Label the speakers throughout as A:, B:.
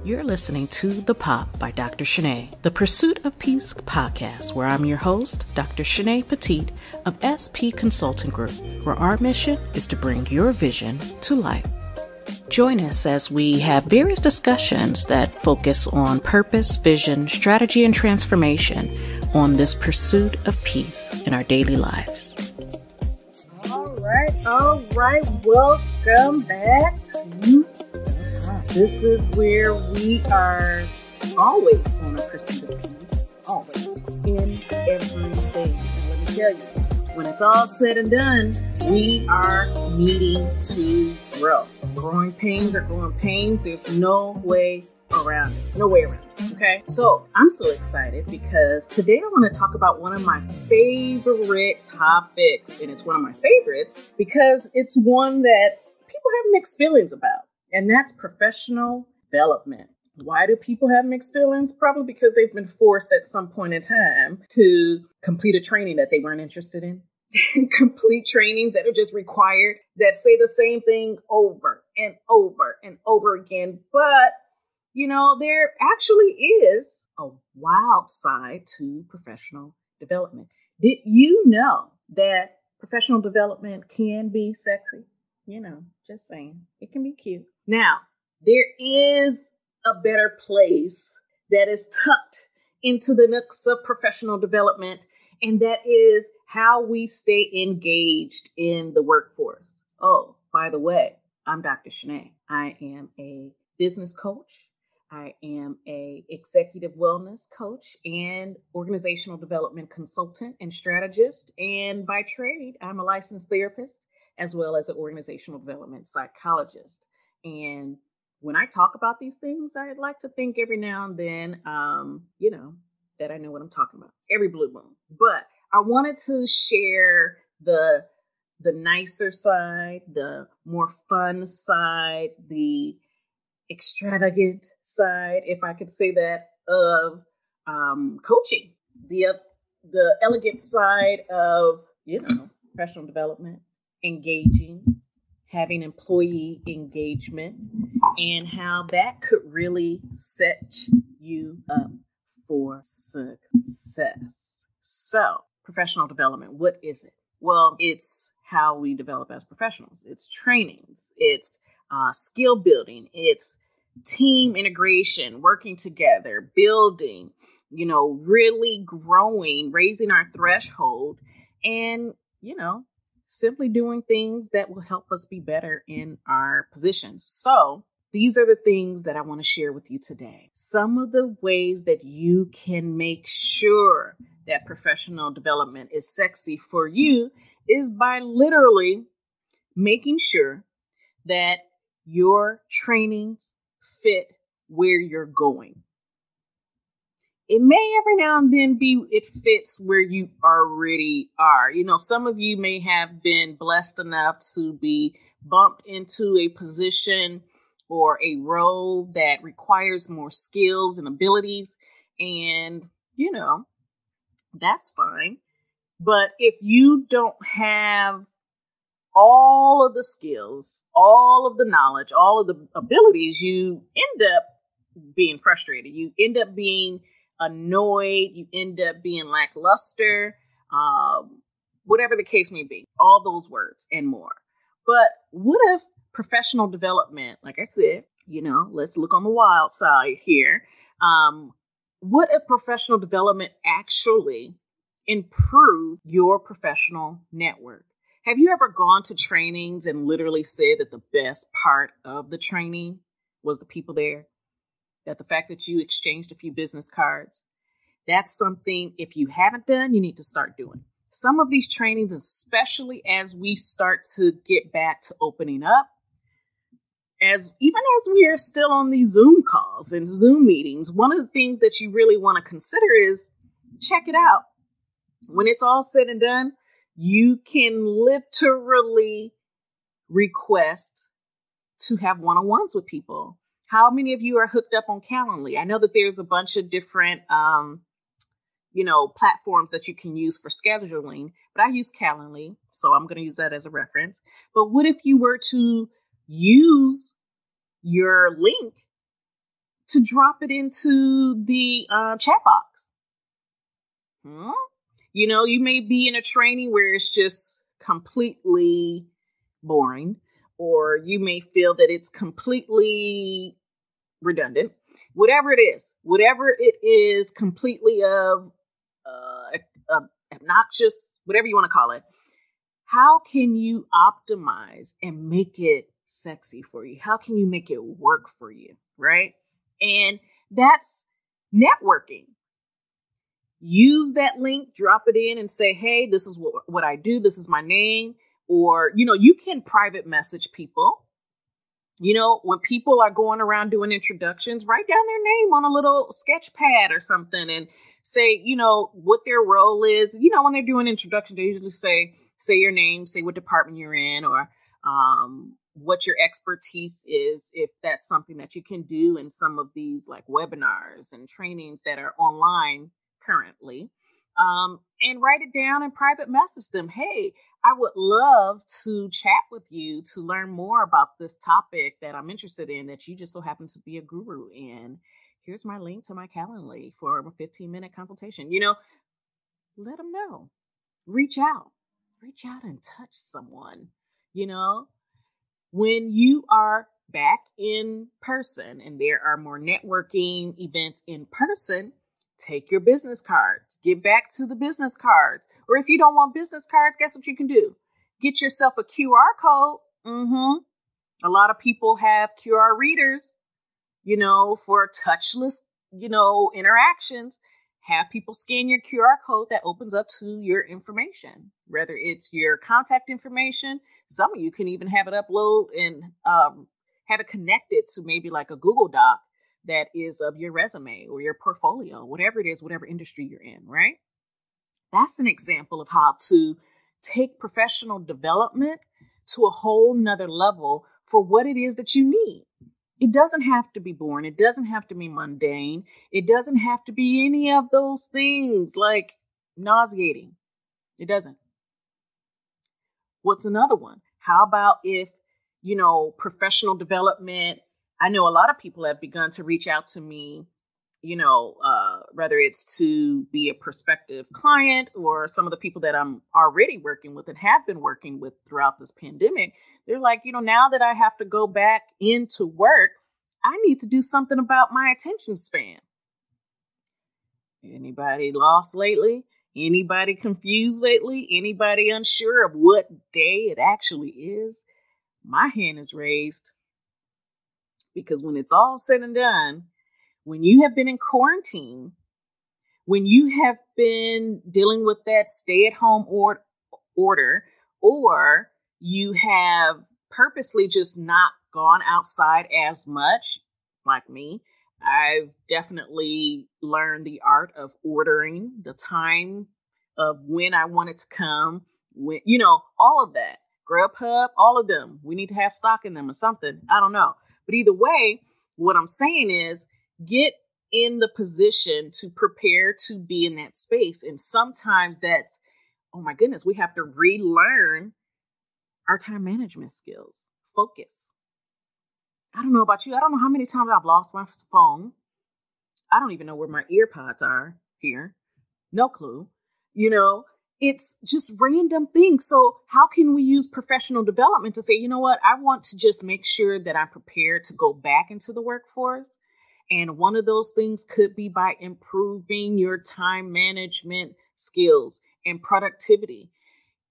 A: You're listening to The Pop by Dr. Shanae, the Pursuit of Peace podcast, where I'm your host, Dr. Shanae Petit of SP Consulting Group, where our mission is to bring your vision to life. Join us as we have various discussions that focus on purpose, vision, strategy, and transformation on this pursuit of peace in our daily lives.
B: All right. Welcome back to This is where we are always on a pursuit of peace, always, in everything. And let me tell you, when it's all said and done, we are needing to grow. Growing pains are growing pains. There's no way around it. No way around it. Okay? So I'm so excited because today I want to talk about one of my favorite topics. And it's one of my favorites because it's one that people have mixed feelings about. And that's professional development. Why do people have mixed feelings? Probably because they've been forced at some point in time to complete a training that they weren't interested in. Complete trainings that are just required that say the same thing over and over and over again. But, you know, there actually is a wild side to professional development. Did you know that professional development can be sexy? You know, just saying, it can be cute. Now, there is a better place that is tucked into the nooks of professional development, and that is how we stay engaged in the workforce. Oh, by the way, I'm Dr. Shanae. I am a business coach. I am a executive wellness coach and organizational development consultant and strategist. And by trade, I'm a licensed therapist as well as an organizational development psychologist. And when I talk about these things, I'd like to think every now and then, that I know what I'm talking about. Every blue moon. But I wanted to share the nicer side, the more fun side, the extravagant side, if I could say that, of coaching. The elegant side of, professional development, engaging, having employee engagement, and how that could really set you up for success. So, professional development, what is it? Well, it's how we develop as professionals. It's trainings. It's skill building. It's team integration, working together, building, really growing, raising our threshold, and, simply doing things that will help us be better in our position. So these are the things that I want to share with you today. Some of the ways that you can make sure that professional development is sexy for you is by literally making sure that your trainings fit where you're going. It may every now and then be it fits where you already are. Some of you may have been blessed enough to be bumped into a position or a role that requires more skills and abilities. And, that's fine. But if you don't have all of the skills, all of the knowledge, all of the abilities, you end up being frustrated. You end up being annoyed. You end up being lackluster, whatever the case may be, all those words and more. But what if professional development, like I said, let's look on the wild side here. What if professional development actually improve your professional network? Have you ever gone to trainings and literally said that the best part of the training was the people there? That the fact that you exchanged a few business cards? That's something, if you haven't done, you need to start doing. Some of these trainings, especially as we start to get back to opening up, even as we are still on these Zoom calls and Zoom meetings, one of the things that you really want to consider is check it out. When it's all said and done, you can literally request to have one-on-ones with people. How many of you are hooked up on Calendly? I know that there's a bunch of different, platforms that you can use for scheduling, but I use Calendly, so I'm going to use that as a reference. But what if you were to use your link to drop it into the chat box. You know, you may be in a training where it's just completely boring, or you may feel that it's completely redundant. Whatever it is completely obnoxious, whatever you want to call it. How can you optimize and make it sexy for you? How can you make it work for you, right? And that's networking. Use that link, drop it in and say, hey, this is what I do. This is my name. Or, you know, you can private message people. You know, when people are going around doing introductions, write down their name on a little sketch pad or something and say, you know, what their role is. You know, when they're doing introductions, they usually say your name, say what department you're in, or what your expertise is, if that's something that you can do in some of these like webinars and trainings that are online currently. And write it down and private message them. Hey, I would love to chat with you to learn more about this topic that I'm interested in, that you just so happen to be a guru in. Here's my link to my Calendly for a 15-minute consultation. You know, let them know. Reach out and touch someone. You know, when you are back in person and there are more networking events in person, take your business cards. Get back to the business cards. Or if you don't want business cards, guess what you can do? Get yourself a QR code. A lot of people have QR readers, you know, for touchless, you know, interactions. Have people scan your QR code that opens up to your information, whether it's your contact information. Some of you can even have it upload and have it connected to maybe like a Google Doc that is of your resume or your portfolio, whatever it is, whatever industry you're in, right? That's an example of how to take professional development to a whole nother level for what it is that you need. It doesn't have to be boring. It doesn't have to be mundane. It doesn't have to be any of those things like nauseating. It doesn't. What's another one? How about if, you know, professional development, I know a lot of people have begun to reach out to me, you know, whether it's to be a prospective client or some of the people that I'm already working with and have been working with throughout this pandemic. They're like, you know, now that I have to go back into work, I need to do something about my attention span. Anybody lost lately? Anybody confused lately? Anybody unsure of what day it actually is? My hand is raised, because when it's all said and done, when you have been in quarantine, when you have been dealing with that stay-at-home order, or you have purposely just not gone outside as much, like me, I've definitely learned the art of ordering, the time of when I want it to come, when, you know, all of that. Grubhub, all of them. We need to have stock in them or something. I don't know. But either way, what I'm saying is get in the position to prepare to be in that space. And sometimes that's, oh my goodness, we have to relearn our time management skills. Focus. I don't know about you. I don't know how many times I've lost my phone. I don't even know where my ear pods are here. No clue. You know, it's just random things. So how can we use professional development to say, you know what, I want to just make sure that I'm prepared to go back into the workforce. And one of those things could be by improving your time management skills and productivity.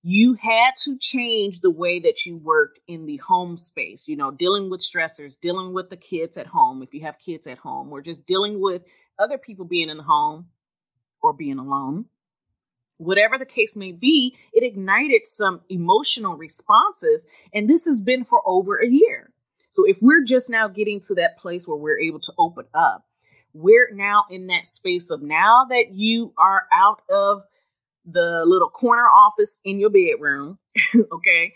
B: You had to change the way that you worked in the home space, you know, dealing with stressors, dealing with the kids at home, if you have kids at home, or just dealing with other people being in the home or being alone. Whatever the case may be, it ignited some emotional responses. And this has been for over a year. So if we're just now getting to that place where we're able to open up, we're now in that space of, now that you are out of the little corner office in your bedroom, okay,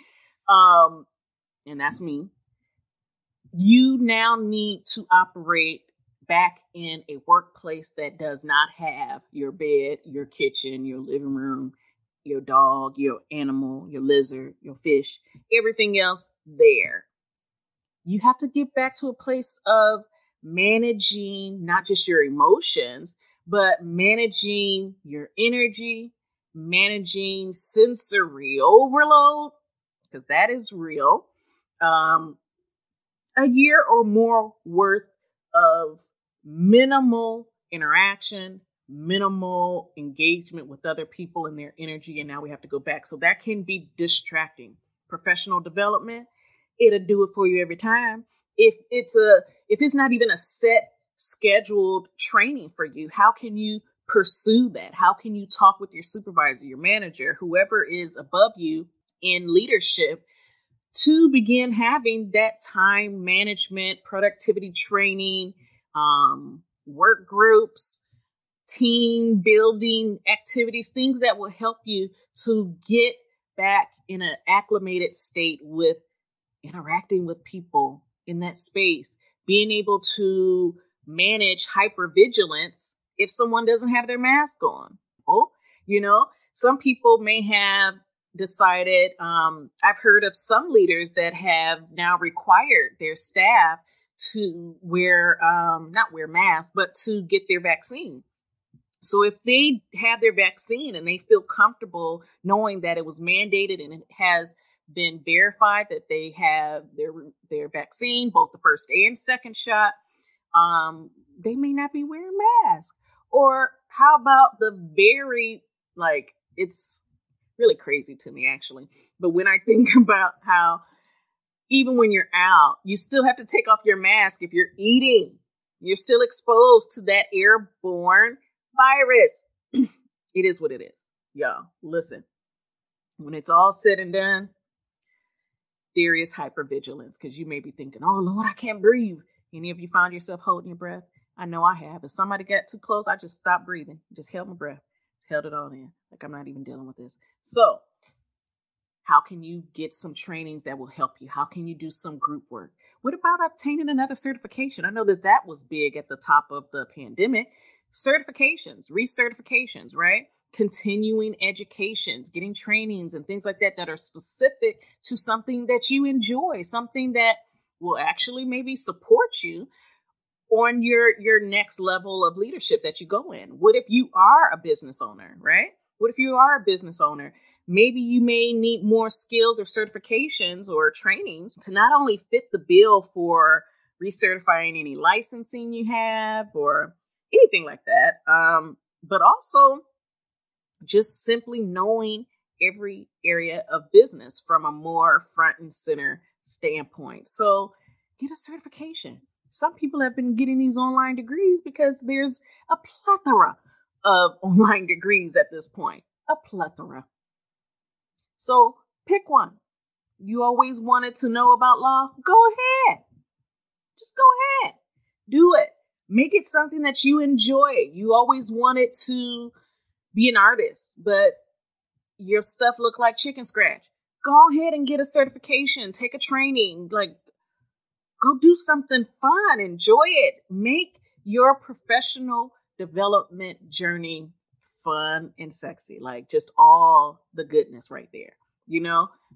B: and that's me, you now need to operate back in a workplace that does not have your bed, your kitchen, your living room, your dog, your animal, your lizard, your fish, everything else there. You have to get back to a place of managing not just your emotions, but managing your energy, managing sensory overload, because that is real. A year or more worth of minimal interaction, minimal engagement with other people and their energy. And now we have to go back. So that can be distracting. Professional development, it'll do it for you every time. If it's not even a set scheduled training for you, how can you pursue that? How can you talk with your supervisor, your manager, whoever is above you in leadership, to begin having that time management, productivity training, work groups, team building activities, things that will help you to get back in an acclimated state with interacting with people in that space, being able to manage hypervigilance if someone doesn't have their mask on. Oh, some people may have decided, I've heard of some leaders that have now required their staff to not wear masks, but to get their vaccine. So if they have their vaccine and they feel comfortable knowing that it was mandated and it has been verified that they have their vaccine, both the first and second shot, they may not be wearing masks. Or how about it's really crazy to me, actually. But when I think about how even when you're out, you still have to take off your mask if you're eating. You're still exposed to that airborne virus. It is what it is. Y'all, listen. When it's all said and done, there is hypervigilance, because you may be thinking, oh, Lord, I can't breathe. Any of you found yourself holding your breath? I know I have. If somebody got too close, I just stopped breathing. Just held my breath. Held it all in. Like I'm not even dealing with this. So how can you get some trainings that will help you? How can you do some group work? What about obtaining another certification? I know that was big at the top of the pandemic. Certifications, recertifications, right? Continuing educations, getting trainings and things like that are specific to something that you enjoy, something that will actually maybe support you on your next level of leadership that you go in. What if you are a business owner, right? What if you are a business owner? Maybe you may need more skills or certifications or trainings to not only fit the bill for recertifying any licensing you have or anything like that, but also just simply knowing every area of business from a more front and center standpoint. So get a certification. Some people have been getting these online degrees because there's a plethora of online degrees at this point. A plethora. So pick one. You always wanted to know about law? Go ahead. Just go ahead. Do it. Make it something that you enjoy. You always wanted to be an artist, but your stuff looked like chicken scratch. Go ahead and get a certification. Take a training. Go do something fun. Enjoy it. Make your professional development journey fun and sexy. Just all the goodness right there.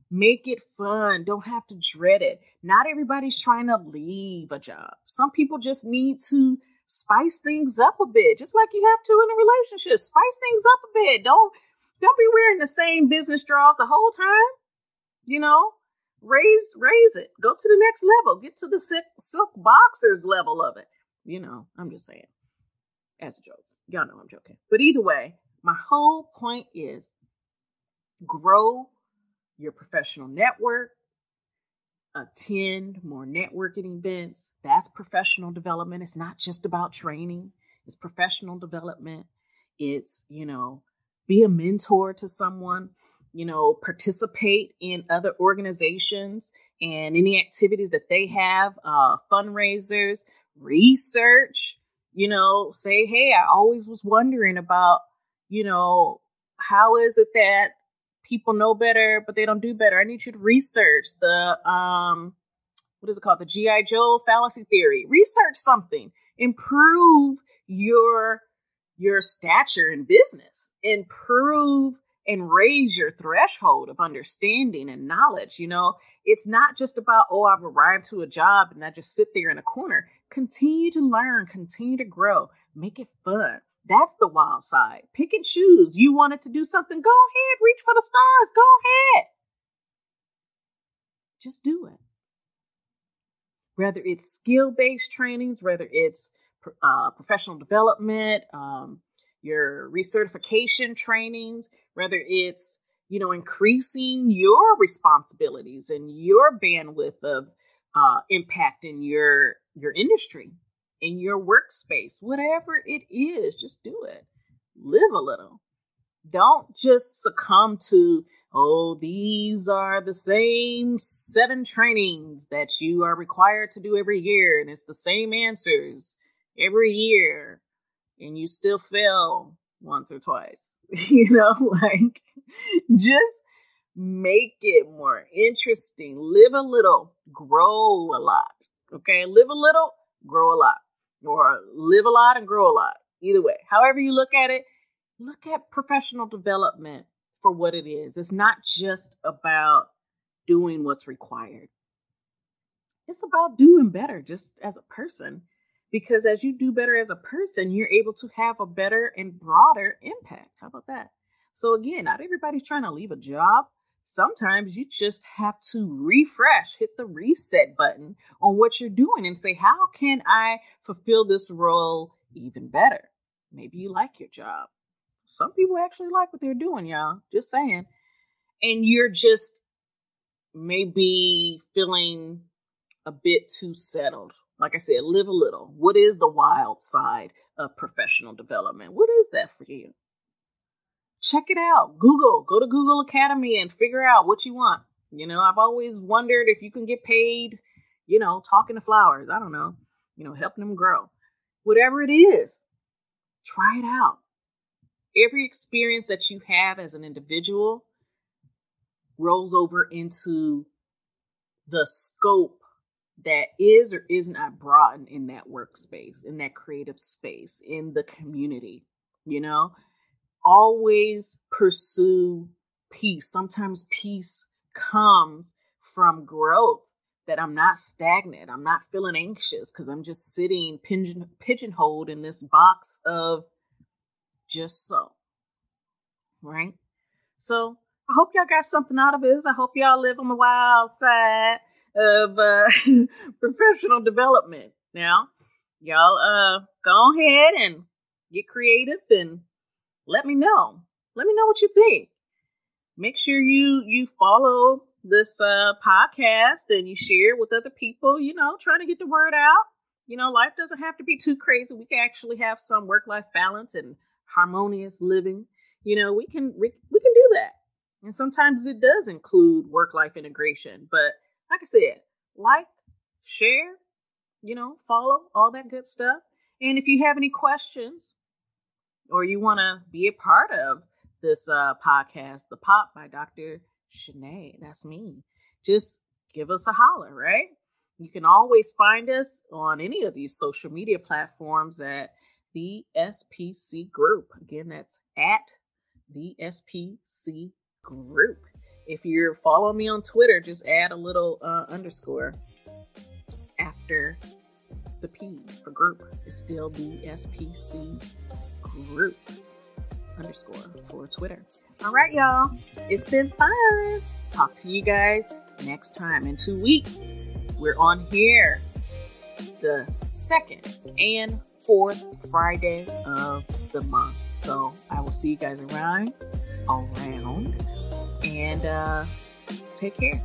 B: Make it fun. Don't have to dread it. Not everybody's trying to leave a job. Some people just need to spice things up a bit, just like you have to in a relationship. Spice things up a bit. Don't be wearing the same business drawers the whole time. Raise it. Go to the next level. Get to the silk boxers level of it. I'm just saying, as a joke. Y'all know I'm joking. But either way, my whole point is grow your professional network, attend more networking events. That's professional development. It's not just about training. It's professional development. It's, be a mentor to someone, participate in other organizations and any activities that they have, fundraisers, research, say, hey, I always was wondering about, how is it that people know better, but they don't do better? I need you to research the, what is it called? The G.I. Joe fallacy theory. Research something. Improve your stature in business. Improve and raise your threshold of understanding and knowledge. It's not just about, I've arrived to a job and I just sit there in a corner. continue to learn, continue to grow, make it fun. That's the wild side. Pick and choose. You wanted to do something, go ahead, reach for the stars, go ahead. Just do it. Whether it's skill-based trainings, whether it's professional development, your recertification trainings, whether it's, increasing your responsibilities and your bandwidth of impact in your industry, in your workspace, whatever it is, just do it. Live a little. Don't just succumb to, these are the same 7 trainings that you are required to do every year, and it's the same answers every year, and you still fail once or twice. Just make it more interesting. Live a little, grow a lot. Okay, live a little, grow a lot, or live a lot and grow a lot. Either way, however you look at it, look at professional development for what it is. It's not just about doing what's required. It's about doing better just as a person. Because as you do better as a person, you're able to have a better and broader impact. How about that? So again, not everybody's trying to leave a job. Sometimes you just have to refresh, hit the reset button on what you're doing and say, how can I fulfill this role even better? Maybe you like your job. Some people actually like what they're doing, y'all. Just saying. And you're just maybe feeling a bit too settled. Like I said, live a little. What is the wild side of professional development? What is that for you? Check it out. Go to Google Academy and figure out what you want. I've always wondered if you can get paid, talking to flowers. I don't know, helping them grow. Whatever it is, try it out. Every experience that you have as an individual rolls over into the scope that is or is not broadened in that workspace, in that creative space, in the community. Always pursue peace. Sometimes peace comes from growth, that I'm not stagnant. I'm not feeling anxious because I'm just sitting pigeonholed in this box of just so. Right? So I hope y'all got something out of this. I hope y'all live on the wild side of professional development. Now, y'all go ahead and get creative and let me know. Let me know what you think. Make sure you follow this podcast and you share with other people, trying to get the word out. Life doesn't have to be too crazy. We can actually have some work-life balance and harmonious living. We can do that. And sometimes it does include work-life integration. But like I said, like, share, follow, all that good stuff. And if you have any questions or you want to be a part of this podcast, The Pop by Dr. Shanae, that's me, just give us a holler, right? You can always find us on any of these social media platforms at the SPC Group. Again, that's at the SPC Group. If you're following me on Twitter, just add a little underscore after the P for group. It's still the SPC Group underscore for Twitter. All right, y'all. It's been fun. Talk to you guys next time. In 2 weeks, we're on here the 2nd and 4th Friday of the month. So I will see you guys around, and take care.